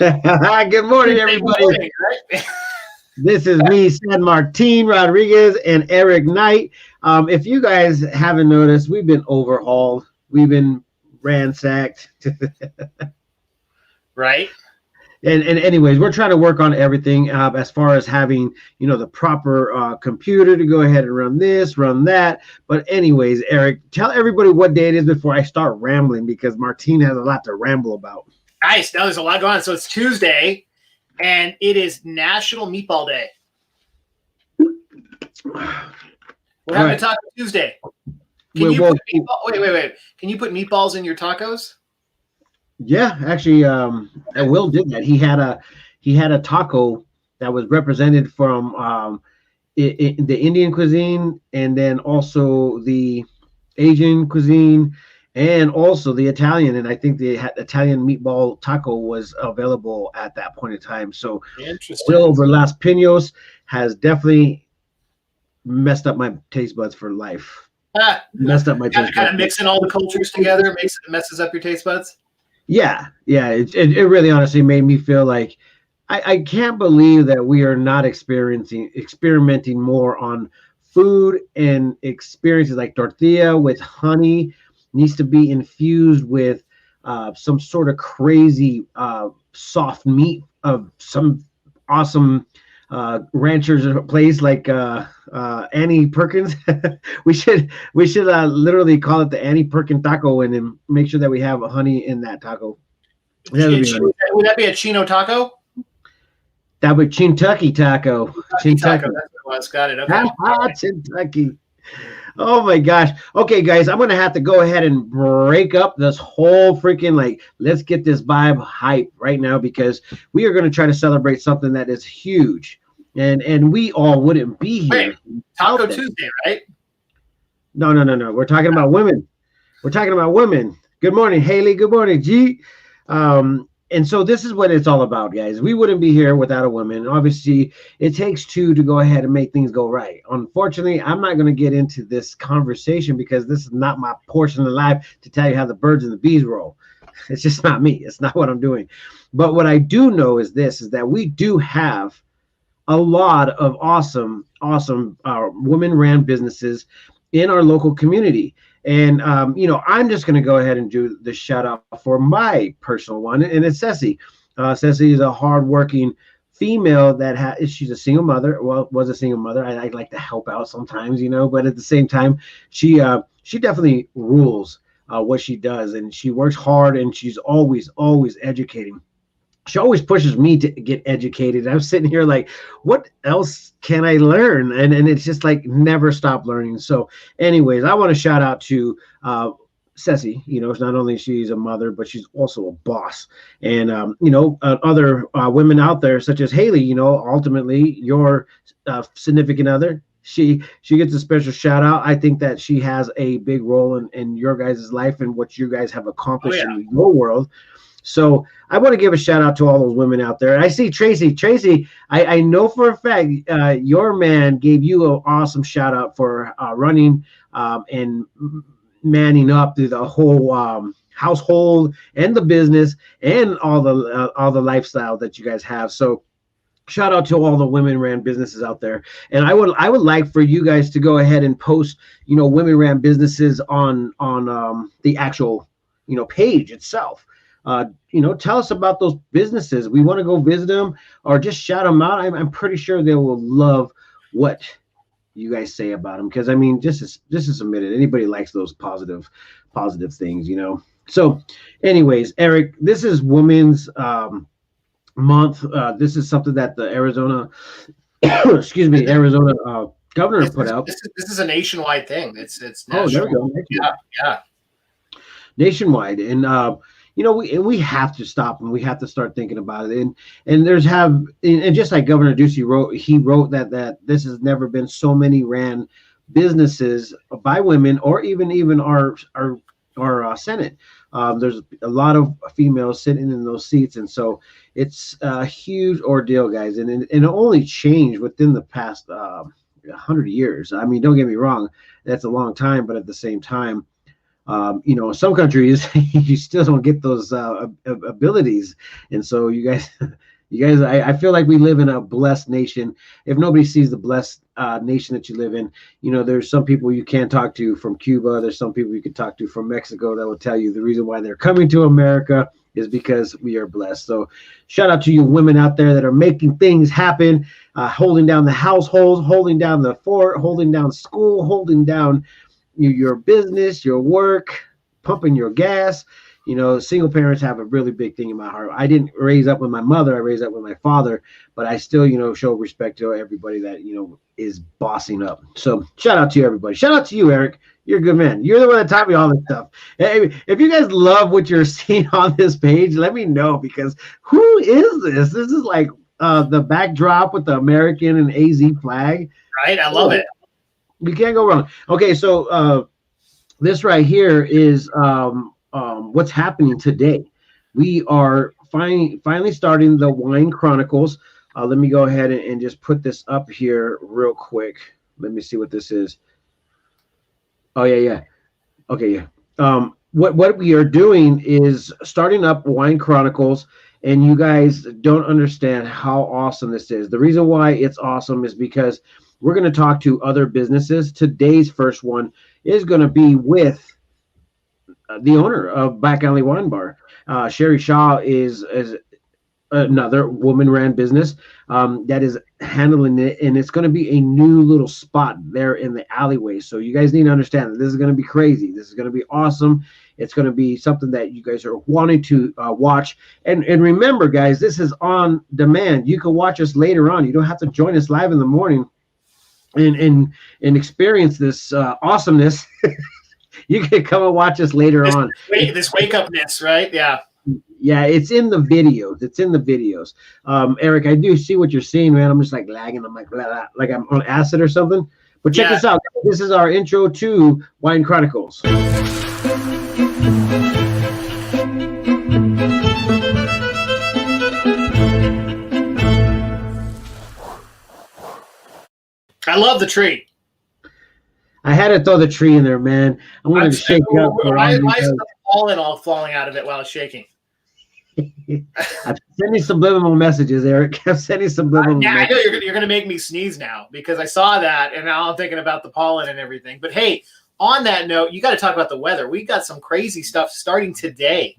Good morning, everybody. Morning, right? This is me, San Martin Rodriguez, and Eric Knight. If you guys haven't noticed, we've been overhauled. We've been ransacked. Right. And anyways, we're trying to work on everything as far as having, the proper computer to go ahead and run this, run that. But anyways, Eric, tell everybody what day it is before I start rambling because Martine has a lot to ramble about. Nice. Now there's a lot going on. So it's Tuesday, and it is National Meatball Day. We're having a Taco Tuesday. Can you put wait. Can you put meatballs in your tacos? Yeah, actually, Will did that. He had a taco that was represented from the Indian cuisine, and then also the Asian cuisine, and also the Italian. And I think the Italian meatball taco was available at that point in time. So Will over Las Pinos has definitely messed up my taste buds for life. Messed up my taste buds. Kind of mixing all the cultures together messes up your taste buds. Yeah. It really honestly made me feel like I can't believe that we are not experimenting more on food and experiences like tortilla with honey needs to be infused with some sort of crazy soft meat of some awesome ranchers place like Annie Perkins. we should literally call it the Annie Perkins taco and then make sure that we have honey in that taco. Would that be a Chino taco? That would Kentucky taco. Kentucky. That's what it was. Got it. Okay. Kentucky. Oh my gosh. Okay, guys, I'm gonna have to go ahead and break up this whole freaking let's get this vibe hype right now because we are gonna try to celebrate something that is huge. And we all wouldn't be here. Wait, Taco Tuesday, right? No. We're talking about women. Good morning, Haley. Good morning, G. And so this is what it's all about, guys. We wouldn't be here without a woman. Obviously, it takes two to go ahead and make things go right. Unfortunately, I'm not going to get into this conversation because this is not my portion of life to tell you how the birds and the bees roll. It's just not me. It's not what I'm doing. But what I do know is that we do have a lot of awesome women-ran businesses in our local community. And, I'm just going to go ahead and do the shout out for my personal one. And it's Ceci. Ceci is a hardworking female that she's a single mother. Well, was a single mother. I like to help out sometimes, but at the same time, she definitely rules what she does. And she works hard and she's always educating. She always pushes me to get educated. I'm sitting here like, what else can I learn? And it's just like never stop learning. So anyways, I want to shout out to Ceci. It's not only she's a mother, but she's also a boss. And, other women out there such as Haley, ultimately your significant other, she gets a special shout out. I think that she has a big role in your guys' life and what you guys have accomplished in your world. So I want to give a shout out to all those women out there. I see Tracy. Tracy, I know for a fact your man gave you an awesome shout out for running and manning up through the whole household and the business and all the lifestyle that you guys have. So shout out to all the women ran businesses out there. And I would like for you guys to go ahead and post, women ran businesses on the actual, page itself. Tell us about those businesses. We want to go visit them or just shout them out. I'm pretty sure they will love what you guys say about them. Because just to submit it, anybody likes those positive things, So anyways, Eric, this is Women's Month. This is something that the Arizona, Arizona governor put out. This is a nationwide thing. It's national. Oh, there we go. Yeah. Nationwide. And, we have to stop and we have to start thinking about it. And just like Governor Ducey wrote that this has never been so many ran businesses by women or even our Senate. There's a lot of females sitting in those seats. And so it's a huge ordeal, guys. And it only changed within the past 100 years. Don't get me wrong. That's a long time. But at the same time, Some countries you still don't get those abilities, and so you guys, I feel like we live in a blessed nation. If nobody sees the blessed nation that you live in, there's some people you can't talk to from Cuba. There's some people you can talk to from Mexico that will tell you the reason why they're coming to America is because we are blessed. So shout out to you women out there that are making things happen, holding down the household, holding down the fort, holding down school, holding down your business, your work, pumping your gas. Single parents have a really big thing in my heart. I didn't raise up with my mother. I raised up with my father, but I still, show respect to everybody that, is bossing up. So shout out to you, everybody. Shout out to you, Eric. You're a good man. You're the one that taught me all this stuff. Hey, if you guys love what you're seeing on this page, let me know, because who is this? This is like the backdrop with the American and AZ flag. Right. I love it. We can't go wrong. Okay. So this right here is what's happening today. We are finally starting the Wine Chronicles. Let me go ahead and just put this up here real quick. Let me see what this is. Oh, yeah. Okay, yeah. What we are doing is starting up Wine Chronicles, and you guys don't understand how awesome this is. The reason why it's awesome is because we're going to talk to other businesses. Today's first one is going to be with the owner of Back Alley Wine Bar. Sherry Shaw is another woman-ran business that is handling it, and it's going to be a new little spot there in the alleyway. So you guys need to understand that this is going to be crazy. This is going to be awesome. It's going to be something that you guys are wanting to watch. And remember, guys, this is on demand. You can watch us later on. You don't have to join us live in the morning and experience this awesomeness. You can come and watch us later on. This wake upness, right? Yeah. Yeah, it's in the videos. Eric, I do see what you're seeing, man. I'm just like lagging. I'm like, blah, blah, like I'm on acid or something. But check this out. This is our intro to Wine Chronicles. I love the tree. I had to throw the tree in there, man. I wanted to shake it up. Why is the pollen all falling out of it while it's shaking? I'm sending subliminal messages, Eric. I'm sending subliminal messages. I know you're going to make me sneeze now, because I saw that, and now I'm thinking about the pollen and everything. But hey, on that note, you got to talk about the weather. We got some crazy stuff starting today.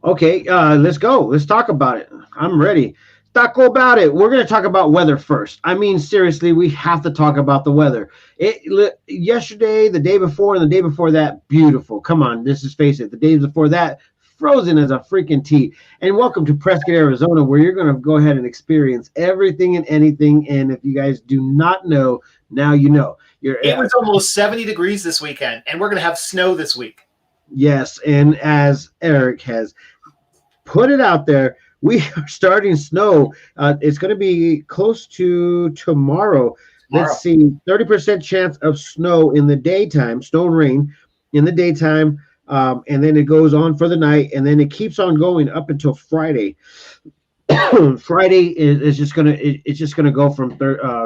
Okay, let's go. Let's talk about it. I'm ready. Talk about it. We're going to talk about weather first. I mean, seriously, we have to talk about the weather. Yesterday, the day before, and the day before that, beautiful. Come on, let's just face it. The days before that, frozen as a freaking tea. And welcome to Prescott, Arizona, where you're going to go ahead and experience everything and anything. And if you guys do not know, now you know. It was almost 70 degrees this weekend, and we're going to have snow this week. Yes, and as Eric has put it out there, we are starting snow. It's going to be close to tomorrow. Let's see, 30% chance of snow in the daytime, snow and rain in the daytime, and then it goes on for the night, and then it keeps on going up until Friday. Friday is just gonna go from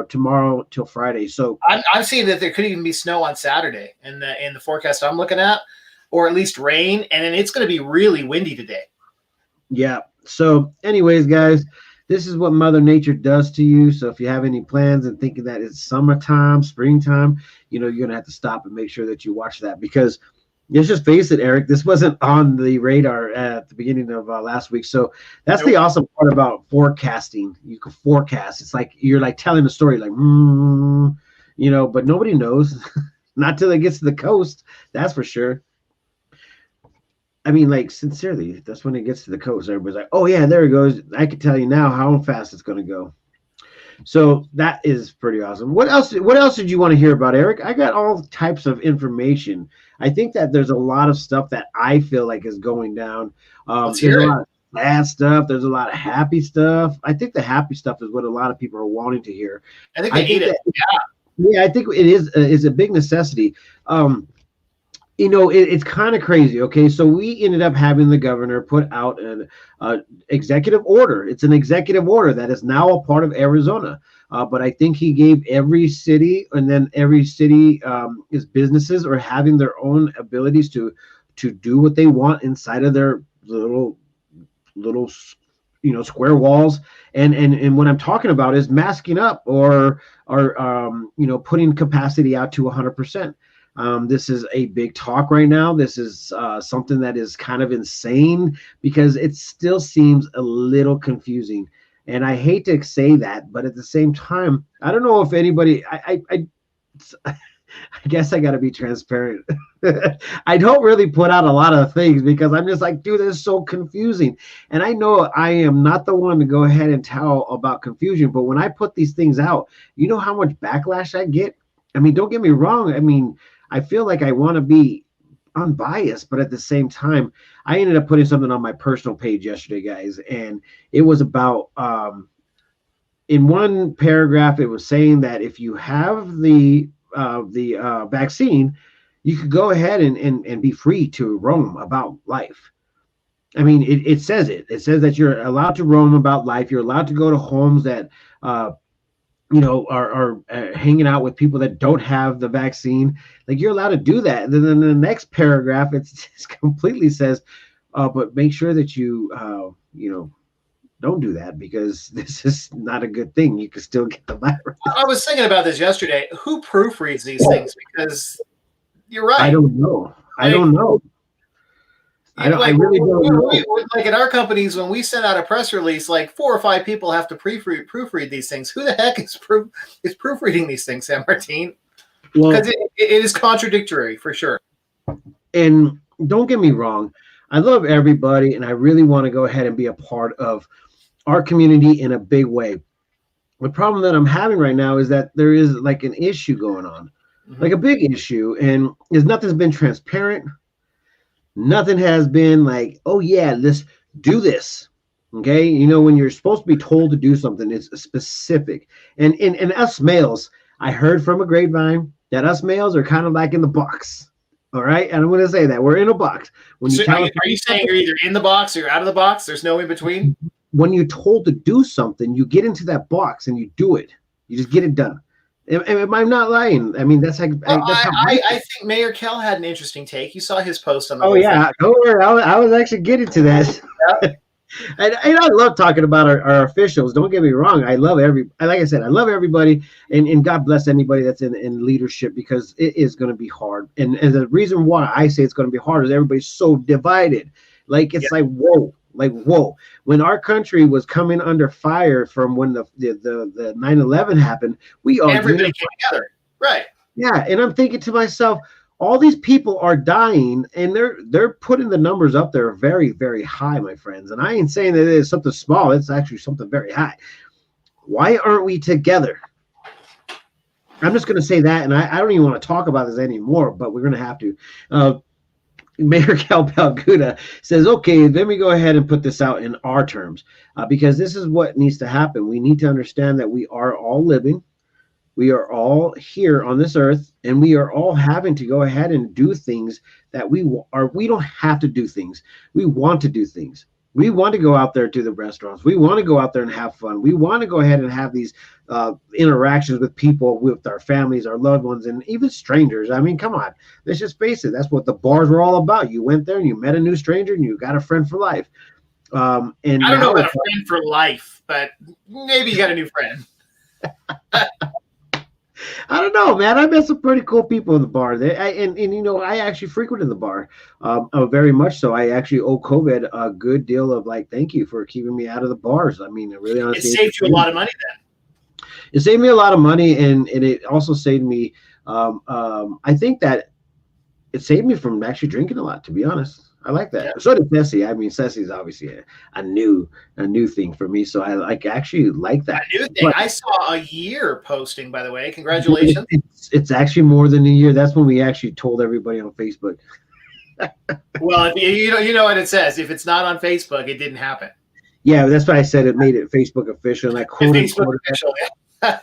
tomorrow till Friday. So I'm seeing that there could even be snow on Saturday in the forecast I'm looking at, or at least rain, and then it's going to be really windy today. Yeah. So anyways, guys, this is what Mother Nature does to you. So if you have any plans and thinking that it's summertime, springtime, you're going to have to stop and make sure that you watch that, because let's just face it, Eric, this wasn't on the radar at the beginning of last week. So that's the awesome part about forecasting. You can forecast. It's like you're like telling a story, like, but nobody knows. Not till it gets to the coast. That's for sure. I mean, like, sincerely, that's when it gets to the coast. Everybody's like, oh, yeah, there it goes. I can tell you now how fast it's going to go. So that is pretty awesome. What else did you want to hear about, Eric? I got all types of information. I think that there's a lot of stuff that I feel like is going down. There's a lot of bad stuff. There's a lot of happy stuff. I think the happy stuff is what a lot of people are wanting to hear. I think they need it. Yeah, I think it is a big necessity. it's kind of crazy. Okay, so we ended up having the governor put out an executive order. It's an executive order that is now a part of Arizona. But I think he gave every city, and then every city is businesses are having their own abilities to do what they want inside of their little square walls. And what I'm talking about is masking up or putting capacity out to 100%. This is a big talk right now. This is something that is kind of insane because it still seems a little confusing. And I hate to say that, but at the same time, I don't know if anybody. I guess I got to be transparent. I don't really put out a lot of things because I'm just like, dude, this is so confusing. And I know I am not the one to go ahead and tell about confusion, but when I put these things out, you know how much backlash I get? I mean, don't get me wrong. I mean, I feel like I want to be unbiased, but at the same time, I ended up putting something on my personal page yesterday, guys, and it was about in one paragraph, it was saying that if you have the vaccine, you could go ahead and be free to roam about life. I mean, it says it. It says that you're allowed to roam about life. You're allowed to go to homes that are hanging out with people that don't have the vaccine. Like, you're allowed to do that. And then in the next paragraph, it just completely says, but make sure that you don't do that because this is not a good thing. You can still get the virus. I was thinking about this yesterday. Who proofreads these things? Because you're right. I don't know. I really don't know. Like in our companies, when we send out a press release, like 4 or 5 people have to proofread these things. Who the heck is proofreading these things, San Martin? Because it is contradictory for sure. And don't get me wrong, I love everybody, and I really want to go ahead and be a part of our community in a big way. The problem that I'm having right now is that there is like an issue going on, like a big issue, and nothing's been transparent. Nothing has been like, oh yeah, let's do this. Okay, when you're supposed to be told to do something, it's specific. And us males, I heard from a grapevine that us males are kind of like in the box. All right, and I'm going to say that we're in a box. When you are you saying you're either in the box or you're out of the box? There's no in between. When you're told to do something, you get into that box and you do it. You just get it done. Am I not lying? I mean, that's like. I think Mayor Kell had an interesting take. You saw his post on the. Oh yeah, don't worry. I was actually getting to that. Yeah. And I love talking about our officials. Don't get me wrong. I love like I said, I love everybody, and God bless anybody that's in leadership because it is going to be hard. And the reason why I say it's going to be hard is everybody's so divided. Like it's like whoa. When our country was coming under fire from when the 9/11 happened, everybody came together, right? Yeah, and I'm thinking to myself, all these people are dying, and they're putting the numbers up there very, very high, my friends. And I ain't saying that it is something small; it's actually something very high. Why aren't we together? I'm just going to say that, and I don't even want to talk about this anymore. But we're going to have to. Mayor Cal Palguda says, okay, let me go ahead and put this out in our terms, because this is what needs to happen. We need to understand that we are all living. We are all here on this earth, and we are all having to go ahead and do things that we don't have to do things. We want to do things. We want to go out there to the restaurants. We want to go out there and have fun. We want to go ahead and have these interactions with people, with our families, our loved ones, and even strangers. I mean, come on. Let's just face it. That's what the bars were all about. You went there and you met a new stranger and you got a friend for life. And I don't know about a friend for life, but maybe you got a new friend. I don't know, man. I met some pretty cool people in the bar. I actually frequented the bar very much so. I actually owe COVID a good deal of thank you for keeping me out of the bars. I mean, really honestly, it saved you a lot of money then. It saved me a lot of money, and it also saved me. I think that it saved me from actually drinking a lot, to be honest. I like that. Yeah. So did Ceci. I mean, Ceci's obviously a new thing for me. So I actually like that. A new thing. But I saw a year posting, by the way. Congratulations. It's actually more than a year. That's when we actually told everybody on Facebook. Well, you know what it says. If it's not on Facebook, it didn't happen. Yeah, that's why I said it made it Facebook official. And I quoted Facebook official. Yeah.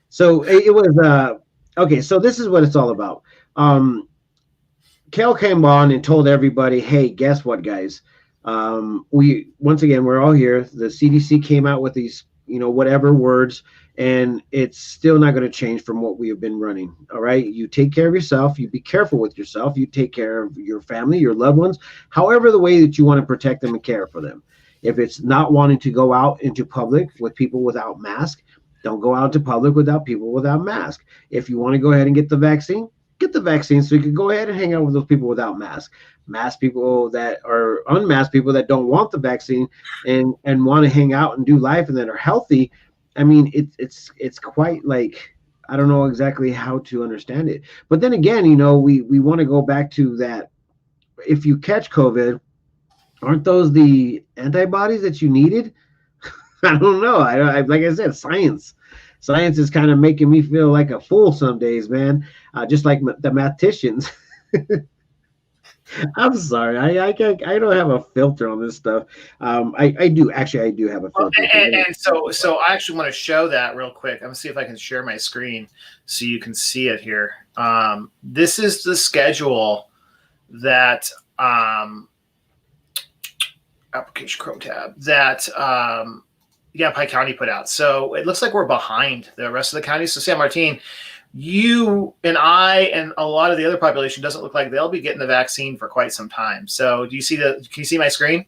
So it was okay. So this is what it's all about. Kel came on and told everybody, hey, guess what, guys? We're all here. The CDC came out with these, whatever words, and it's still not going to change from what we have been running. All right. You take care of yourself. You be careful with yourself. You take care of your family, your loved ones, however the way that you want to protect them and care for them. If it's not wanting to go out into public with people without mask, don't go out to public without people without mask. If you want to go ahead and get the vaccine so you can go ahead and hang out with those people without mask. Mask people that are unmasked people that don't want the vaccine and want to hang out and do life and that are healthy. I mean, it's quite like, I don't know exactly how to understand it. But then again, we want to go back to that. If you catch COVID, aren't those the antibodies that you needed? I don't know. I like I said, science is kind of making me feel like a fool some days, man. Just like the mathematicians. I'm sorry. I don't have a filter on this stuff. I do have a filter. And so I actually want to show that real quick. I'm gonna see if I can share my screen so you can see it here. This is the schedule that application Chrome tab that Yavapai County put out. So it looks like we're behind the rest of the counties. So San Martin, you and I and a lot of the other population doesn't look like they'll be getting the vaccine for quite some time. So can you see my screen?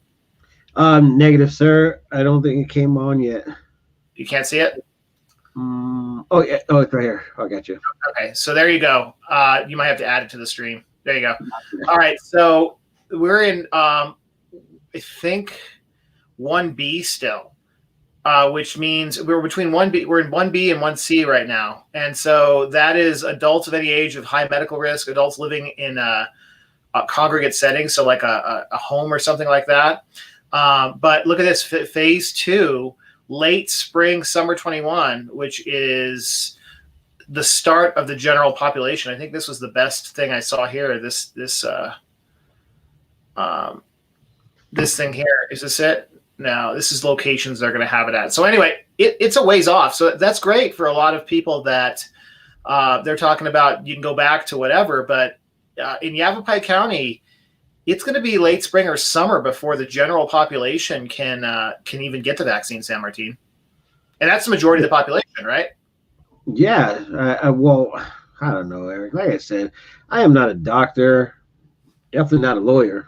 Negative, sir. I don't think it came on yet. You can't see it? Oh, yeah. Oh, it's right here. Oh, I got you. Okay. So there you go. You might have to add it to the stream. There you go. All right. So we're in, I think 1B still. Which means we're between 1B, we're in 1B and 1C right now. And so that is adults of any age of high medical risk, adults living in a congregate setting, so like a home or something like that. But look at this, phase 2, late spring, summer 21, which is the start of the general population. I think this was the best thing I saw here. This thing here, is this it? No, this is locations they're going to have it at. So anyway, it's a ways off. So that's great for a lot of people that they're talking about. You can go back to whatever, but in Yavapai County, it's going to be late spring or summer before the general population can even get the vaccine, San Martin. And that's the majority of the population, right? Yeah. Well, I don't know, Eric. Like I said, I am not a doctor, definitely not a lawyer.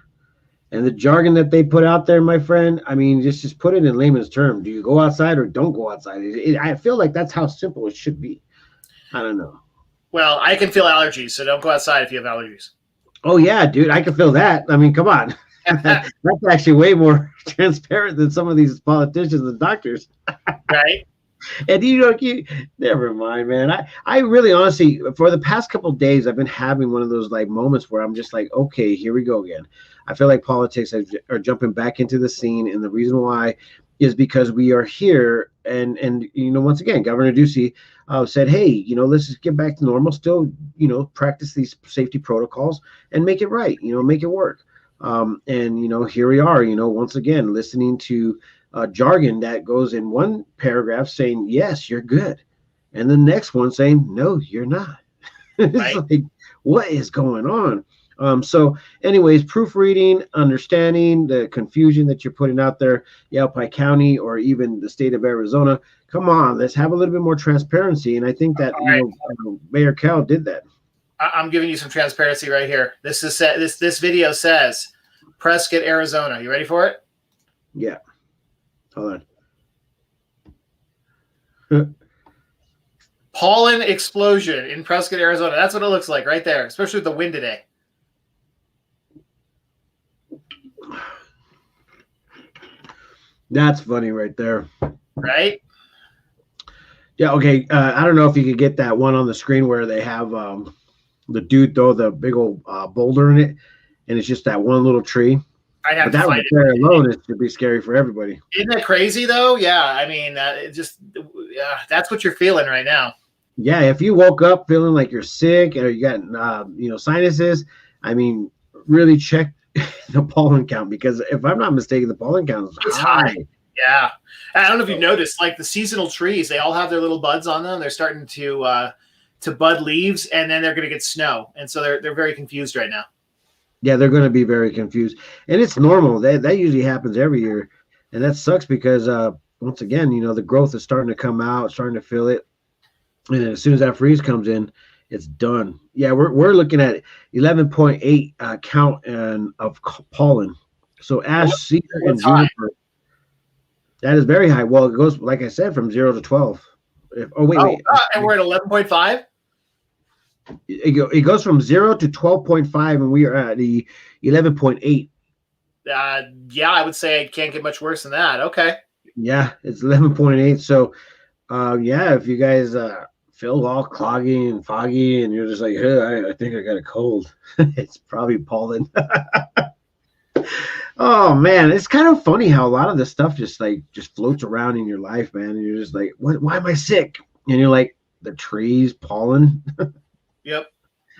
And the jargon that they put out there, my friend, I mean, just put it in layman's term. Do you go outside or don't go outside? I feel like that's how simple it should be. I don't know. Well, I can feel allergies, so don't go outside if you have allergies. Oh, yeah, dude, I can feel that. I mean, come on. That's actually way more transparent than some of these politicians and doctors. Right? And never mind, man. I really honestly, for the past couple of days, I've been having one of those like moments where I'm just like, okay, here we go again. I feel like politics are jumping back into the scene, and the reason why is because we are here. And once again, Governor Ducey said, hey, let's just get back to normal. Still, practice these safety protocols and make it right. Make it work. And here we are. Once again, listening to jargon that goes in one paragraph saying, yes, you're good. And the next one saying, no, you're not. It's right. Like, what is going on? So anyways, proofreading, understanding the confusion that you're putting out there, Yavapai County or even the state of Arizona, come on, let's have a little bit more transparency. And I think that, Mayor Cal did that. I'm giving you some transparency right here. This video says Prescott, Arizona. You ready for it? Yeah. Hold on. Pollen explosion in Prescott, Arizona. That's what it looks like right there, especially with the wind today. That's funny right there. Right? Yeah, okay. I don't know if you could get that one on the screen where they have the dude throw the big old boulder in it, and it's just that one little tree. I'd have but that right there alone is to be scary for everybody. Isn't that crazy, though? Yeah, I mean, that's what you're feeling right now. Yeah, if you woke up feeling like you're sick or you got sinuses, I mean, really check the pollen count, because if I'm not mistaken, the pollen count is high. Yeah, I don't know if you've noticed, like the seasonal trees, they all have their little buds on them. They're starting to bud leaves, and then they're going to get snow, and so they're very confused right now. Yeah, they're going to be very confused, and it's normal. That usually happens every year, and that sucks because once again, the growth is starting to come out, starting to feel it, and then as soon as that freeze comes in, it's done. Yeah, we're looking at 11.8 count and of pollen. So ash, cedar, and What's high? juniper. That is very high. Well, it goes like I said from 0 to 12. Wait. And we're at 11.5. It goes from 0 to 12.5, and we are at the 11.8. Yeah, I would say it can't get much worse than that. Okay. Yeah, it's 11.8. So, yeah, if you guys feel all cloggy and foggy, and you're just like, hey, I think I got a cold, it's probably pollen. Oh man, it's kind of funny how a lot of this stuff just floats around in your life, man. And you're just like, what? Why am I sick? And you're like, the trees, pollen.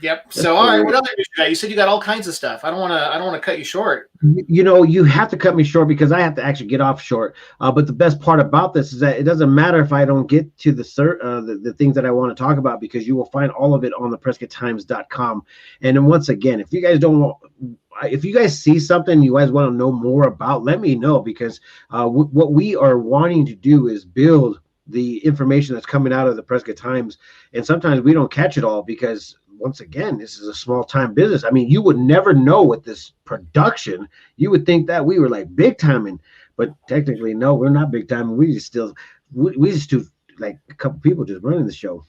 Yep. So, all right, what other news you got? You said you got all kinds of stuff. I don't want to cut you short. You have to cut me short because I have to actually get off short. But the best part about this is that it doesn't matter if I don't get to the things that I want to talk about, because you will find all of it on the PrescottTimes.com. And then once again, if you guys see something you guys want to know more about, let me know, because what we are wanting to do is build the information that's coming out of the Prescott Times. And sometimes we don't catch it all because, once again, this is a small time business. I mean, you would never know with this production. You would think that we were like big timing, but technically, no, we're not big time. We just do like a couple people just running the show.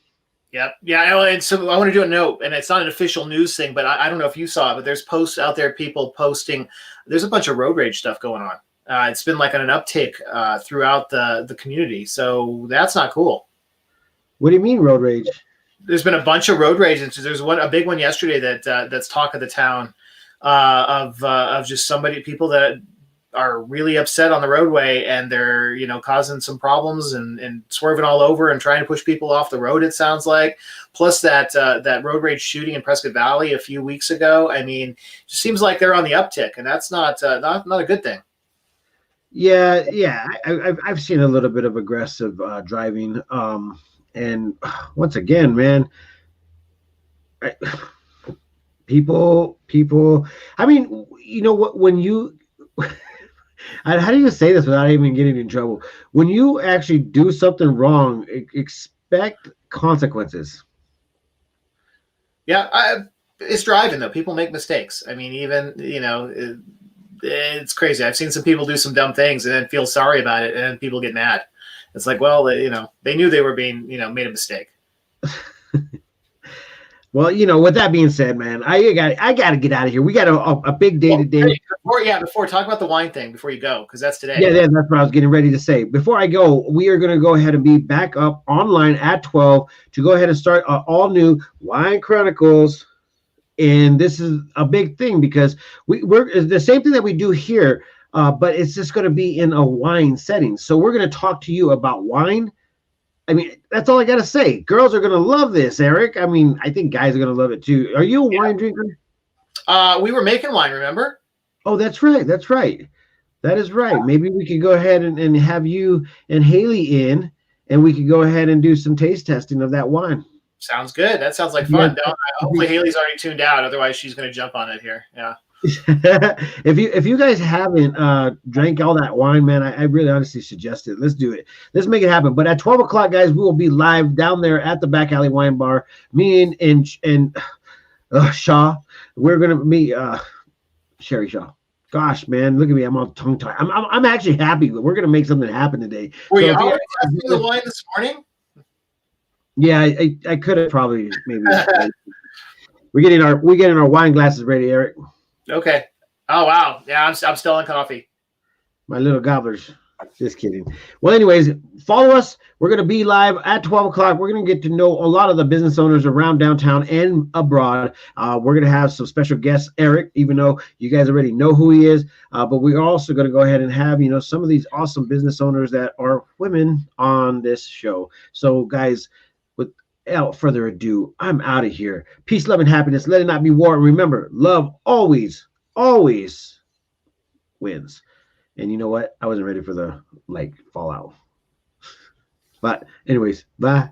Yep. Yeah. And so I want to do a note, and it's not an official news thing, but I don't know if you saw it, but there's posts out there, people posting. There's a bunch of road rage stuff going on. It's been like an uptick throughout the community. So that's not cool. What do you mean road rage? There's been a bunch of road rage. There's a big one yesterday that's talk of the town of just people that are really upset on the roadway, and they're causing some problems and swerving all over and trying to push people off the road, it sounds like. Plus that road rage shooting in Prescott Valley a few weeks ago. I mean, it just seems like they're on the uptick, and that's not a good thing. Yeah. I've seen a little bit of aggressive driving, and once again, man, people. I mean, you know what? When you how do you say this without even getting in trouble? When you actually do something wrong, expect consequences. Yeah, it's driving though. People make mistakes. I mean, even it's crazy. I've seen some people do some dumb things and then feel sorry about it, and then people get mad. It's like, well, they knew they were being made a mistake. Well, with that being said, man, I got to get out of here. We got a big day today. Before talk about the wine thing before you go, because that's today. Yeah, that's what I was getting ready to say. Before I go, we are going to go ahead and be back up online at 12 to go ahead and start all new Wine Chronicles. And this is a big thing because we're the same thing that we do here, but it's just going to be in a wine setting. So we're going to talk to you about wine. I mean, that's all I got to say. Girls are going to love this, Eric. I mean, I think guys are going to love it too. Are you a wine drinker? We were making wine, remember? Oh, that's right. That is right. Maybe we could go ahead and have you and Haley in, and we could go ahead and do some taste testing of that wine. Sounds good. That sounds like fun. Yeah. Hopefully Haley's already tuned out. Otherwise, she's going to jump on it here. Yeah. If you guys haven't drank all that wine, man, I really honestly suggest it. Let's do it. Let's make it happen. But at 12 o'clock, guys, we will be live down there at the Back Alley Wine Bar. Me and Shaw. We're going to meet Sherry Shaw. Gosh, man, look at me. I'm on tongue tie. I'm actually happy. We're going to make something happen today. Were you already testing the wine this morning? Yeah, I could have probably maybe. We're getting our wine glasses ready, Eric. Okay. Oh wow. Yeah, I'm still on coffee. My little gobblers. Just kidding. Well, anyways, follow us. We're going to be live at 12 o'clock. We're going to get to know a lot of the business owners around downtown and abroad. We're going to have some special guests, Eric, even though you guys already know who he is. But we're also going to go ahead and have, some of these awesome business owners that are women on this show. So, guys, without further ado, I'm out of here. Peace, love, and happiness. Let it not be war. And remember, love always, always wins. And you know what? I wasn't ready for the fallout. But anyways, bye.